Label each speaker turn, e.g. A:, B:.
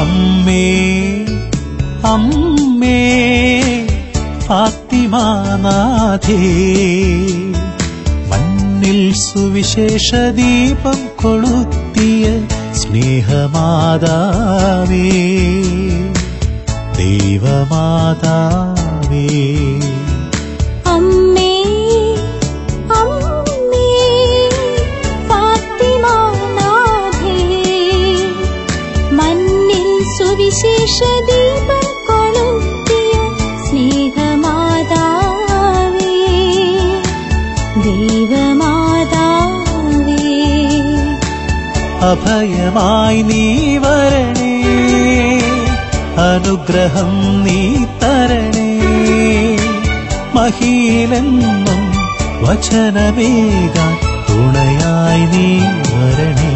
A: അമ്മേ അമ്മേ ഫാത്തിമാനാഥേ, മണ്ണിൽ സുവിശേഷ ദീപം കൊളുത്തിയ സ്നേഹമാതാവേ, ദൈവമാതാവേ.
B: അമ്മേ അമ്മേ ഫാത്തിമാനാഥേ, മണ്ണിൽ സുവിശേഷ ദീപം കൊളുത്തിയ സ്നേഹമാതാവേ, ദൈവമാതാവേ.
A: അഭയമായി നീ വരണേ, അനുഗ്രഹം നീ തരണേ, മഹീലെന്നും വചനമേകാൻ തുണയായി നീ വരണേ.